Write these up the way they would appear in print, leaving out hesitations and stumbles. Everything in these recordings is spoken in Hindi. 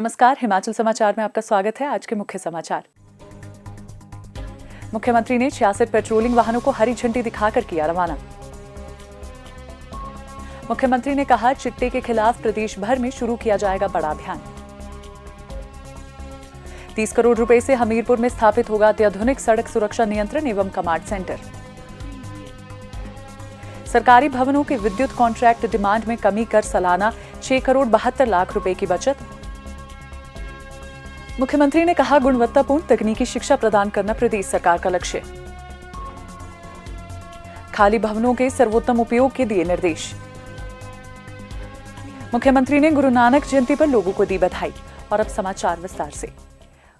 नमस्कार, हिमाचल समाचार में आपका स्वागत है। आज के मुख्य समाचार। मुख्यमंत्री ने 66 पेट्रोलिंग वाहनों को हरी झंडी दिखाकर किया रवाना। मुख्यमंत्री ने कहा, चिट्टे के खिलाफ प्रदेश भर में शुरू किया जाएगा बड़ा अभियान। 30 करोड़ रुपए से हमीरपुर में स्थापित होगा अत्याधुनिक सड़क सुरक्षा नियंत्रण एवं कमांड सेंटर। सरकारी भवनों के विद्युत कॉन्ट्रैक्ट डिमांड में कमी कर सालाना 6 करोड़ 72 लाख रुपए की बचत। मुख्यमंत्री ने कहा, गुणवत्तापूर्ण तकनीकी शिक्षा प्रदान करना प्रदेश सरकार का लक्ष्य। खाली भवनों के सर्वोत्तम उपयोग के दिए निर्देश। मुख्यमंत्री ने गुरु नानक जयंती पर लोगों को दी बधाई। और अब समाचार विस्तार से।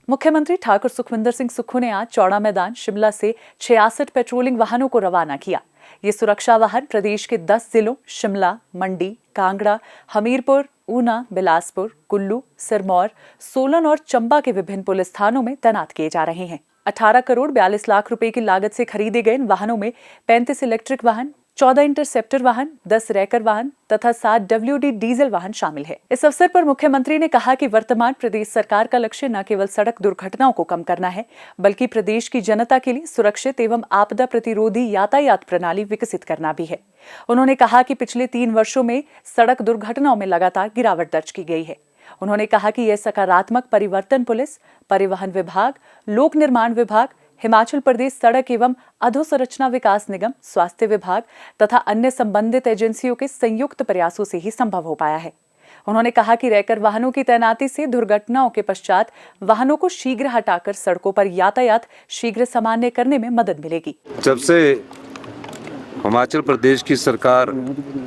मुख्यमंत्री ठाकुर सुखविंदर सिंह सुक्खू ने आज चौड़ा मैदान शिमला से 66 पेट्रोलिंग वाहनों को रवाना किया। ये सुरक्षा वाहन प्रदेश के 10 जिलों शिमला, मंडी, कांगड़ा, हमीरपुर, ऊना, बिलासपुर, कुल्लू, सिरमौर, सोलन और चंबा के विभिन्न पुलिस थानों में तैनात किए जा रहे हैं। 18 करोड़ 42 लाख रुपए की लागत से खरीदे गए इन वाहनों में 35 इलेक्ट्रिक वाहन, 14 इंटरसेप्टर वाहन, 10 रैकर वाहन तथा 7 WD डीजल वाहन शामिल है। इस अवसर पर मुख्यमंत्री ने कहा कि वर्तमान प्रदेश सरकार का लक्ष्य न केवल सड़क दुर्घटनाओं को कम करना है, बल्कि प्रदेश की जनता के लिए सुरक्षित एवं आपदा प्रतिरोधी यातायात प्रणाली विकसित करना भी है। उन्होंने कहा कि पिछले 3 वर्षों में सड़क दुर्घटनाओं में लगातार गिरावट दर्ज की गई है। उन्होंने कहा कि यह सकारात्मक परिवर्तन पुलिस, परिवहन विभाग, लोक निर्माण विभाग, हिमाचल प्रदेश सड़क एवं अधोसंरचना विकास निगम, स्वास्थ्य विभाग तथा अन्य संबंधित एजेंसियों के संयुक्त प्रयासों से ही संभव हो पाया है। उन्होंने कहा कि रैकर वाहनों की तैनाती से दुर्घटनाओं के पश्चात वाहनों को शीघ्र हटाकर सड़कों पर यातायात शीघ्र सामान्य करने में मदद मिलेगी। जब से हिमाचल प्रदेश की सरकार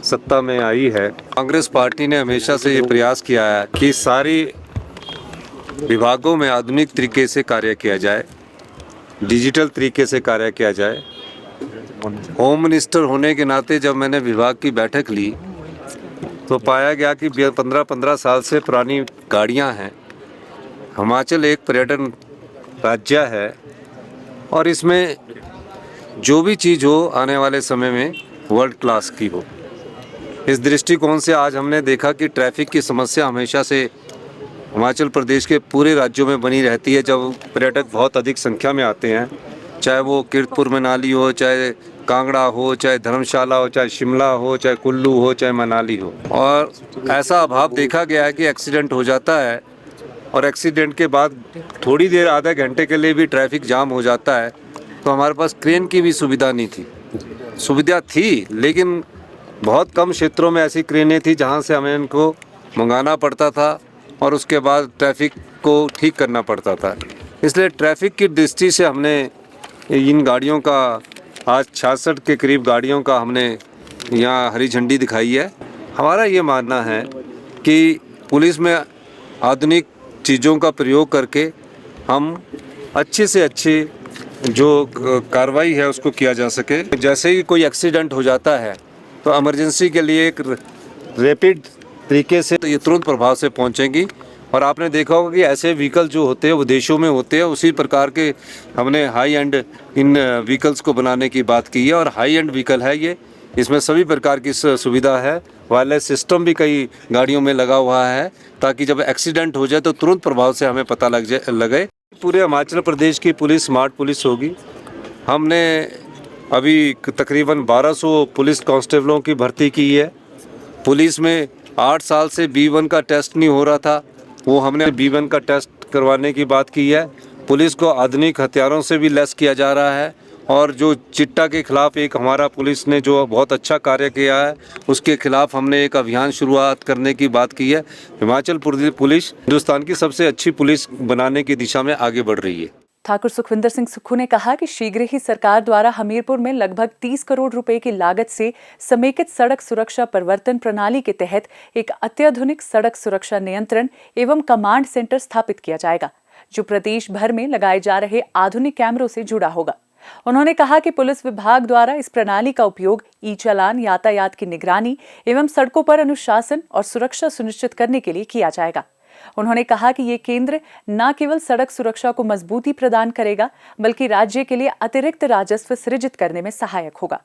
सत्ता में आई है, कांग्रेस पार्टी ने हमेशा से ये प्रयास किया है कि सारी विभागों में आधुनिक तरीके से कार्य किया जाए, डिजिटल तरीके से कार्य किया जाए। होम मिनिस्टर होने के नाते जब मैंने विभाग की बैठक ली तो पाया गया कि 15-15 साल से पुरानी गाड़ियां हैं। हिमाचल एक पर्यटन राज्य है और इसमें जो भी चीज़ हो आने वाले समय में वर्ल्ड क्लास की हो। इस दृष्टिकोण से आज हमने देखा कि ट्रैफिक की समस्या हमेशा से हिमाचल प्रदेश के पूरे राज्यों में बनी रहती है। जब पर्यटक बहुत अधिक संख्या में आते हैं, चाहे वो कीरतपुर मनाली हो, चाहे कांगड़ा हो, चाहे धर्मशाला हो, चाहे शिमला हो, चाहे कुल्लू हो, चाहे मनाली हो, और ऐसा अभाव देखा गया है कि एक्सीडेंट हो जाता है और एक्सीडेंट के बाद थोड़ी देर, आधे घंटे के लिए भी ट्रैफिक जाम हो जाता है। तो हमारे पास क्रेन की भी सुविधा नहीं थी। सुविधा थी लेकिन बहुत कम क्षेत्रों में ऐसी क्रेनें थी जहां से हमें इनको मंगाना पड़ता था और उसके बाद ट्रैफिक को ठीक करना पड़ता था। इसलिए ट्रैफिक की दृष्टि से हमने इन गाड़ियों का आज 66 के करीब गाड़ियों का हमने यहाँ हरी झंडी दिखाई है। हमारा ये मानना है कि पुलिस में आधुनिक चीज़ों का प्रयोग करके हम अच्छे से अच्छे जो कार्रवाई है उसको किया जा सके। जैसे ही कोई एक्सीडेंट हो जाता है तो इमरजेंसी के लिए एक रैपिड तरीके से ये तुरंत प्रभाव से पहुंचेंगी। और आपने देखा होगा कि ऐसे व्हीकल जो होते हैं वो देशों में होते हैं, उसी प्रकार के हमने हाई एंड इन व्हीकल्स को बनाने की बात की है और हाई एंड व्हीकल है ये। इसमें सभी प्रकार की सुविधा है। वायरलेस सिस्टम भी कई गाड़ियों में लगा हुआ है ताकि जब एक्सीडेंट हो जाए तो तुरंत प्रभाव से हमें पता लगे। पूरे हिमाचल प्रदेश की पुलिस स्मार्ट पुलिस होगी। हमने अभी तकरीबन 1200 पुलिस कांस्टेबलों की भर्ती की है। पुलिस में 8 साल से B1 का टेस्ट नहीं हो रहा था, वो हमने B1 का टेस्ट करवाने की बात की है। पुलिस को आधुनिक हथियारों से भी लैस किया जा रहा है और जो चिट्टा के खिलाफ एक हमारा पुलिस ने जो बहुत अच्छा कार्य किया है उसके खिलाफ हमने एक अभियान शुरुआत करने की बात की है। हिमाचल पुलिस हिंदुस्तान की सबसे अच्छी पुलिस बनाने की दिशा में आगे बढ़ रही है। ठाकुर सुखविंदर सिंह सुक्खू ने कहा कि शीघ्र ही सरकार द्वारा हमीरपुर में लगभग 30 करोड़ रुपए की लागत से समेकित सड़क सुरक्षा परिवर्तन प्रणाली के तहत एक अत्याधुनिक सड़क सुरक्षा नियंत्रण एवं कमांड सेंटर स्थापित किया जाएगा, जो प्रदेश भर में लगाए जा रहे आधुनिक कैमरों से जुड़ा होगा। उन्होंने कहा कि पुलिस विभाग द्वारा इस प्रणाली का उपयोग ई-चालान, यातायात की निगरानी एवं सड़कों पर अनुशासन और सुरक्षा सुनिश्चित करने के लिए किया जाएगा। उन्होंने कहा कि ये केंद्र न केवल सड़क सुरक्षा को मजबूती प्रदान करेगा, बल्कि राज्य के लिए अतिरिक्त राजस्व सृजित करने में सहायक होगा।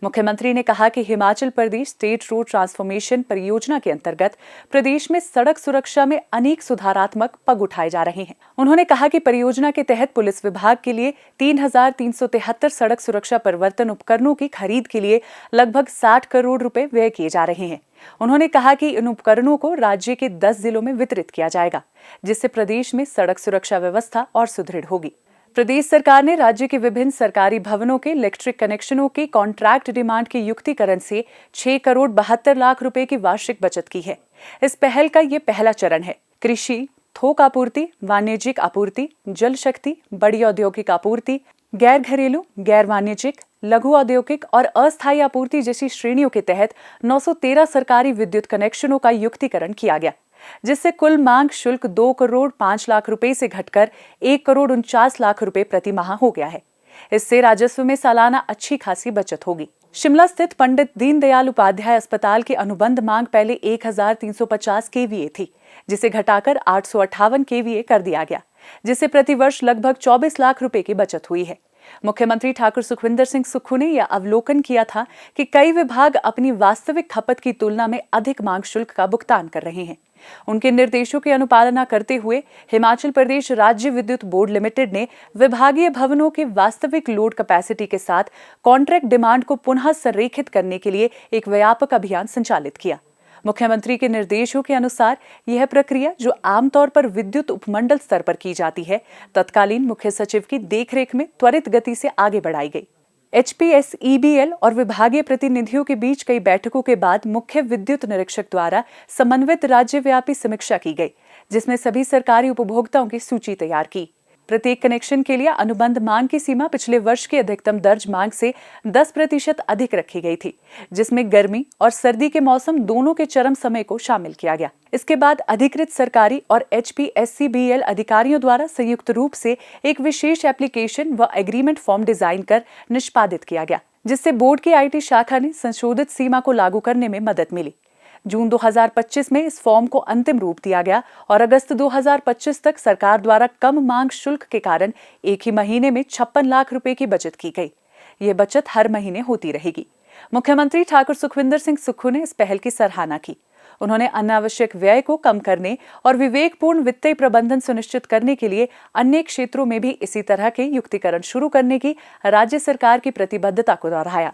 मुख्यमंत्री ने कहा कि Himachal Pradesh state road transformation परियोजना के अंतर्गत प्रदेश में सड़क सुरक्षा में अनेक सुधारात्मक पग उठाए जा रहे हैं। उन्होंने कहा कि परियोजना के तहत पुलिस विभाग के लिए 3,373 सड़क सुरक्षा परिवर्तन उपकरणों की खरीद के लिए लगभग 60 करोड़ रुपए व्यय किए जा रहे हैं। उन्होंने कहा कि इन उपकरणों को राज्य के 10 जिलों में वितरित किया जाएगा, जिससे प्रदेश में सड़क सुरक्षा व्यवस्था और सुदृढ़ होगी। प्रदेश सरकार ने राज्य के विभिन्न सरकारी भवनों के इलेक्ट्रिक कनेक्शनों के कॉन्ट्रैक्ट डिमांड के युक्तिकरण से 6 करोड़ 72 लाख रुपए की वार्षिक बचत की है। इस पहल का ये पहला चरण है। कृषि, थोक आपूर्ति, वाणिज्यिक आपूर्ति, जल शक्ति, बड़ी औद्योगिक आपूर्ति, गैर घरेलू, गैर वाणिज्यिक, लघु औद्योगिक और अस्थायी आपूर्ति जैसी श्रेणियों के तहत 913 सरकारी विद्युत कनेक्शनों का युक्तिकरण किया गया, जिससे कुल मांग शुल्क 2 करोड़ 5 लाख रुपए से घटकर 1 करोड़ 49 लाख रुपए प्रति माह हो गया है। इससे राजस्व में सालाना अच्छी खासी बचत होगी। शिमला स्थित पंडित दीनदयाल उपाध्याय अस्पताल की अनुबंध मांग पहले 1350 केवीए थी, जिसे घटाकर 858 केवीए कर दिया गया, जिससे प्रतिवर्ष लगभग 24 लाख रुपए की बचत हुई है। मुख्यमंत्री ठाकुर सुखविंदर सिंह सुक्खू ने यह अवलोकन किया था कि कई विभाग अपनी वास्तविक खपत की तुलना में अधिक मांग शुल्क का भुगतान कर रहे हैं। उनके निर्देशों की अनुपालना करते हुए हिमाचल प्रदेश राज्य विद्युत बोर्ड लिमिटेड ने विभागीय भवनों के वास्तविक लोड कैपेसिटी के साथ कॉन्ट्रैक्ट डिमांड को पुनः संरेखित करने के लिए एक व्यापक अभियान संचालित किया। मुख्यमंत्री के निर्देशों के अनुसार यह प्रक्रिया, जो आमतौर पर विद्युत उपमंडल स्तर पर की जाती है, तत्कालीन मुख्य सचिव की देखरेख में त्वरित गति से आगे बढ़ाई गई। HPSEBL और विभागीय प्रतिनिधियों के बीच कई बैठकों के बाद मुख्य विद्युत निरीक्षक द्वारा समन्वित राज्यव्यापी समीक्षा की गई, जिसमें सभी सरकारी उपभोक्ताओं की सूची तैयार की। प्रत्येक कनेक्शन के लिए अनुबंध मांग की सीमा पिछले वर्ष की अधिकतम दर्ज मांग से 10% अधिक रखी गई थी, जिसमें गर्मी और सर्दी के मौसम दोनों के चरम समय को शामिल किया गया। इसके बाद अधिकृत सरकारी और HPSCBL अधिकारियों द्वारा संयुक्त रूप से एक विशेष एप्लीकेशन व एग्रीमेंट फॉर्म डिजाइन कर निष्पादित किया गया, जिससे बोर्ड की IT शाखा ने संशोधित सीमा को लागू करने में मदद मिली। जून 2025 में इस फॉर्म को अंतिम रूप दिया गया और अगस्त 2025 तक सरकार द्वारा कम मांग शुल्क के कारण एक ही महीने में 56 लाख रुपए की बचत की गई। ये बचत हर महीने होती रहेगी। मुख्यमंत्री ठाकुर सुखविंदर सिंह सुक्खू ने इस पहल की सराहना की। उन्होंने अनावश्यक व्यय को कम करने और विवेकपूर्ण वित्तीय प्रबंधन सुनिश्चित करने के लिए अन्य क्षेत्रों में भी इसी तरह के युक्तिकरण शुरू करने की राज्य सरकार की प्रतिबद्धता को दोहराया।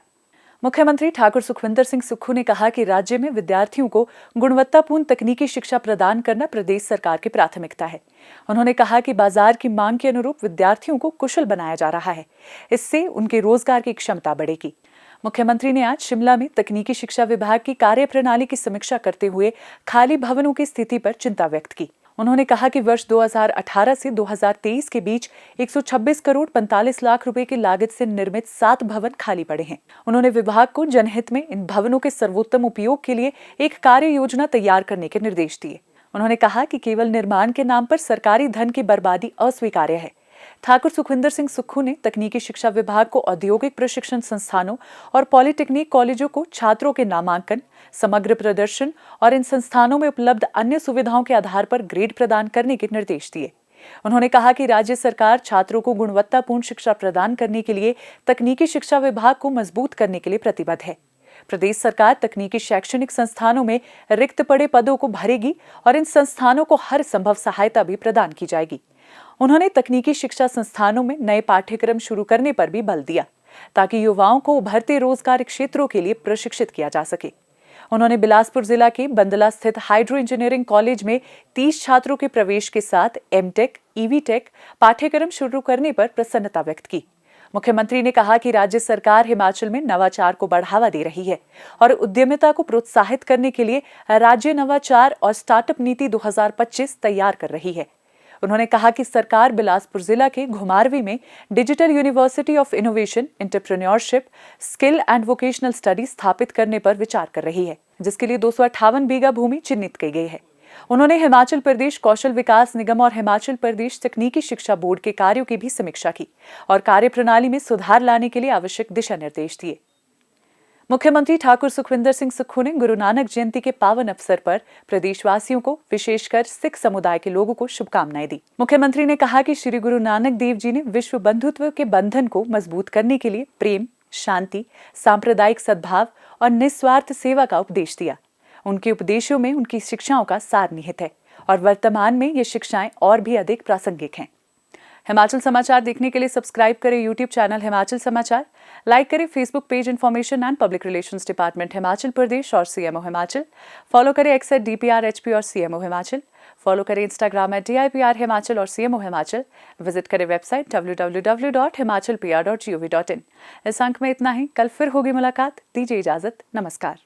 मुख्यमंत्री ठाकुर सुखविंदर सिंह सुक्खू ने कहा कि राज्य में विद्यार्थियों को गुणवत्तापूर्ण तकनीकी शिक्षा प्रदान करना प्रदेश सरकार की प्राथमिकता है। उन्होंने कहा कि बाजार की मांग के अनुरूप विद्यार्थियों को कुशल बनाया जा रहा है, इससे उनके रोजगार की क्षमता बढ़ेगी। मुख्यमंत्री ने आज शिमला में तकनीकी शिक्षा विभाग की कार्यप्रणाली की समीक्षा करते हुए खाली भवनों की स्थिति पर चिंता व्यक्त की। उन्होंने कहा कि वर्ष 2018 से 2023 के बीच 126 करोड़ 45 लाख रुपए की लागत से निर्मित 7 भवन खाली पड़े हैं। उन्होंने विभाग को जनहित में इन भवनों के सर्वोत्तम उपयोग के लिए एक कार्य योजना तैयार करने के निर्देश दिए। उन्होंने कहा कि केवल निर्माण के नाम पर सरकारी धन की बर्बादी अस्वीकार्य है। ठाकुर सुखविंदर सिंह सुक्खू ने तकनीकी शिक्षा विभाग को औद्योगिक प्रशिक्षण संस्थानों और पॉलिटेक्निक कॉलेजों को छात्रों के नामांकन, समग्र प्रदर्शन और इन संस्थानों में उपलब्ध अन्य सुविधाओं के आधार पर ग्रेड प्रदान करने के निर्देश दिए। उन्होंने कहा कि राज्य सरकार छात्रों को गुणवत्तापूर्ण शिक्षा प्रदान करने के लिए तकनीकी शिक्षा विभाग को मजबूत करने के लिए प्रतिबद्ध है। प्रदेश सरकार तकनीकी शैक्षणिक संस्थानों में रिक्त पड़े पदों को भरेगी और इन संस्थानों को हर संभव सहायता भी प्रदान की जाएगी। उन्होंने तकनीकी शिक्षा संस्थानों में नए पाठ्यक्रम शुरू करने पर भी बल दिया, ताकि युवाओं को उभरते रोजगार क्षेत्रों के लिए प्रशिक्षित किया जा सके। उन्होंने बिलासपुर जिला के बंदला स्थित हाइड्रो इंजीनियरिंग कॉलेज में 30 छात्रों के प्रवेश के साथ एमटेक, ईवीटेक पाठ्यक्रम शुरू करने पर प्रसन्नता व्यक्त की। मुख्यमंत्री ने कहा कि राज्य सरकार हिमाचल में नवाचार को बढ़ावा दे रही है और उद्यमिता को प्रोत्साहित करने के लिए राज्य नवाचार और स्टार्टअप नीति 2025 तैयार कर रही है। उन्होंने कहा कि सरकार बिलासपुर जिला के घुमारवी में digital university of innovation, entrepreneurship, skill and vocational study स्थापित करने पर विचार कर रही है, जिसके लिए 258 बीघा भूमि चिन्हित की गई है। उन्होंने हिमाचल प्रदेश कौशल विकास निगम और हिमाचल प्रदेश तकनीकी शिक्षा बोर्ड के कार्यों की भी समीक्षा की और कार्यप्रणाली में सुधार लाने के लिए आवश्यक दिशा निर्देश दिए। मुख्यमंत्री ठाकुर सुखविंदर सिंह सुक्खू ने गुरु नानक जयंती के पावन अवसर पर प्रदेशवासियों को, विशेषकर सिख समुदाय के लोगों को शुभकामनाएं दी। मुख्यमंत्री ने कहा कि श्री गुरु नानक देव जी ने विश्व बंधुत्व के बंधन को मजबूत करने के लिए प्रेम, शांति, सांप्रदायिक सद्भाव और निस्वार्थ सेवा का उपदेश दिया। उनके उपदेशों में उनकी शिक्षाओं का सार निहित है और वर्तमान में ये शिक्षाएं और भी अधिक प्रासंगिक हैं। हिमाचल समाचार देखने के लिए सब्सक्राइब करें यूट्यूब चैनल हिमाचल समाचार, लाइक करें Facebook page information and public relations department Himachal Pradesh और सीएमओ हिमाचल, फॉलो करें एक्स @DPRHP और सीएमओ हिमाचल, फॉलो करें इंस्टाग्राम @DIPR हिमाचल और सीएमओ हिमाचल, विजिट करें वेबसाइट www.himachalpr.gov.in। इस अंक में इतना ही, कल फिर होगी मुलाकात। दीजिए इजाजत, नमस्कार।